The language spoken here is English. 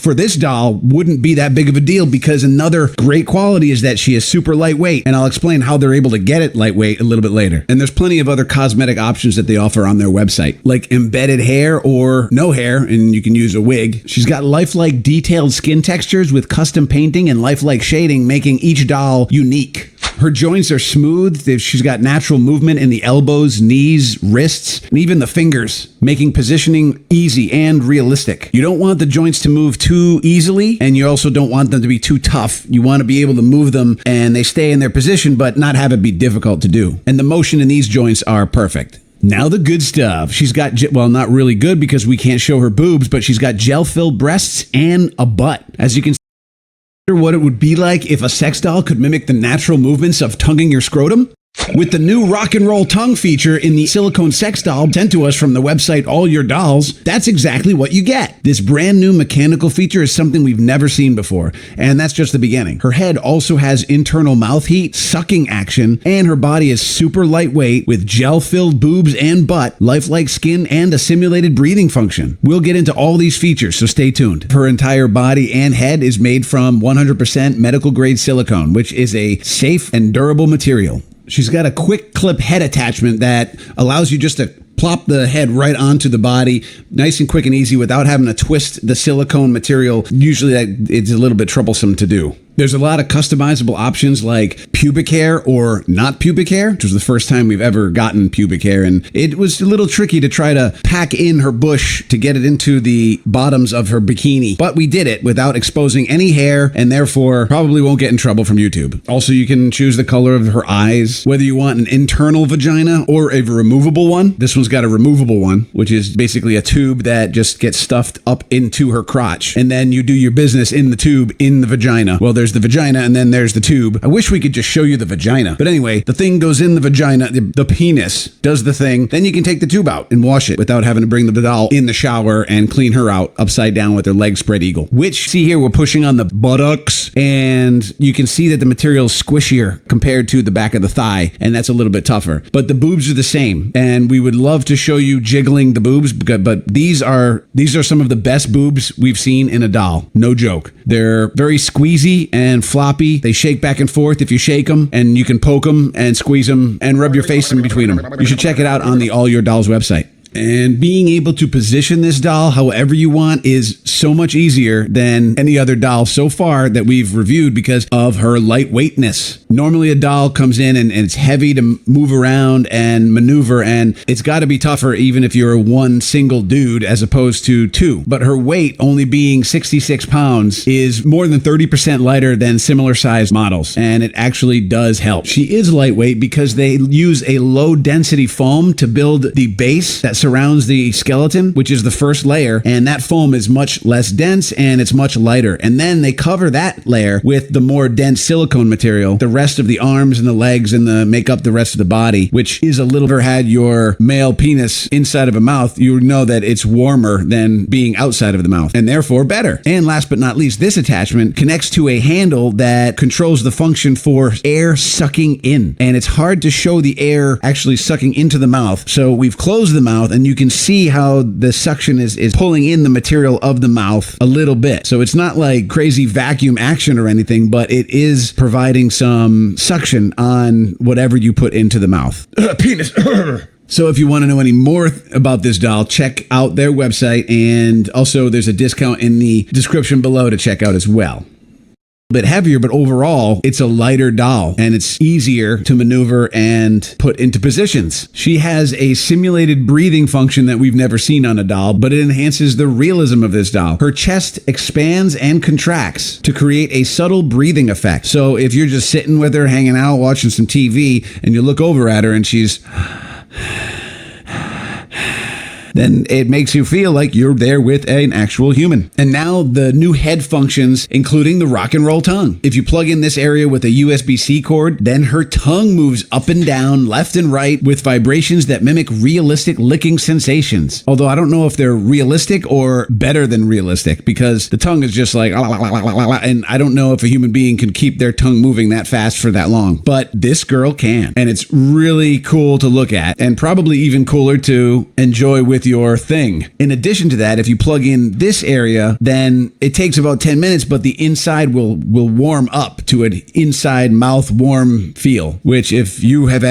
for this doll wouldn't be that big of a deal, because another great quality is that she is super lightweight, and I'll explain how they're able to get it lightweight a little bit later. And there's plenty of other cosmetic options that they offer on their website, like embedded hair or no hair, and you can use a wig. She's got lifelike detailed skin textures with custom painting and lifelike shading, making each doll unique. Her joints are smooth. She's got natural movement in the elbows, knees, wrists, and even the fingers, making positioning easy and realistic. You don't want the joints to move too easily, and you also don't want them to be too tough. You want to be able to move them and they stay in their position, but not have it be difficult to do. And the motion in these joints are perfect. Now the good stuff. She's got, well, not really good because we can't show her boobs, but she's got gel-filled breasts and a butt. As you can see, what it would be like if a sex doll could mimic the natural movements of tonguing your scrotum. With the new rock and roll tongue feature in the silicone sex doll sent to us from the website All Your Dolls, that's exactly what you get. This brand new mechanical feature is something we've never seen before, and that's just the beginning. Her head also has internal mouth heat, sucking action, and her body is super lightweight with gel-filled boobs and butt, lifelike skin, and a simulated breathing function. We'll get into all these features, so stay tuned. Her entire body and head is made from 100% medical-grade silicone, which is a safe and durable material. She's got a quick clip head attachment that allows you just to plop the head right onto the body, nice and quick and easy, without having to twist the silicone material. Usually it's a little bit troublesome to do. There's a lot of customizable options like pubic hair or not pubic hair, which was the first time we've ever gotten pubic hair, and it was a little tricky to try to pack in her bush to get it into the bottoms of her bikini. But we did it without exposing any hair, and therefore probably won't get in trouble from YouTube. Also, you can choose the color of her eyes, whether you want an internal vagina or a removable one. This one's got a removable one, which is basically a tube that just gets stuffed up into her crotch, and then you do your business in the tube in the vagina. Well, there's the vagina and then there's the tube. I wish we could just show you the vagina. But anyway, the thing goes in the vagina, the penis does the thing. Then you can take the tube out and wash it without having to bring the doll in the shower and clean her out upside down with her legs spread eagle. Which, see here, we're pushing on the buttocks, and you can see that the material is squishier compared to the back of the thigh, and that's a little bit tougher. But the boobs are the same, and we would love to show you jiggling the boobs, but these are some of the best boobs we've seen in a doll. No joke. They're very squeezy and floppy. They shake back and forth if you shake them, and you can poke them and squeeze them and rub your face in between them. You should check it out on the All Your Dolls website. And being able to position this doll however you want is so much easier than any other doll so far that we've reviewed because of her lightweightness. Normally a doll comes in and it's heavy to move around and maneuver, and it's got to be tougher even if you're one single dude as opposed to two. But her weight, only being 66 pounds, is more than 30% lighter than similar sized models, and it actually does help. She is lightweight because they use a low density foam to build the base that surrounds the skeleton, which is the first layer, and that foam is much less dense and it's much lighter. And then they cover that layer with the more dense silicone material, the rest of the arms and the legs and the make up the rest of the body, which is a little bit. Had your male penis inside of a mouth, you know that it's warmer than being outside of the mouth, and therefore better. And last but not least, this attachment connects to a handle that controls the function for air sucking in, and it's hard to show the air actually sucking into the mouth, so we've closed the mouth and you can see how the suction is pulling in the material of the mouth a little bit. So it's not like crazy vacuum action or anything, but it is providing some suction on whatever you put into the mouth. Penis. So if you want to know any more about this doll, check out their website, and also there's a discount in the description below to check out as well. Bit heavier, but overall it's a lighter doll and it's easier to maneuver and put into positions. She has a simulated breathing function that we've never seen on a doll, but it enhances the realism of this doll. Her chest expands and contracts to create a subtle breathing effect. So if you're just sitting with her, hanging out, watching some TV, and you look over at her and she's then it makes you feel like you're there with an actual human. And now the new head functions, including the rock and roll tongue. If you plug in this area with a USB-C cord, then her tongue moves up and down, left and right, with vibrations that mimic realistic licking sensations. Although I don't know if they're realistic or better than realistic, because the tongue is just like, and I don't know if a human being can keep their tongue moving that fast for that long. But this girl can. And it's really cool to look at, and probably even cooler to enjoy with your thing. In addition to that, if you plug in this area, then it takes about 10 minutes, but the inside will warm up to an inside mouth warm feel, which if you have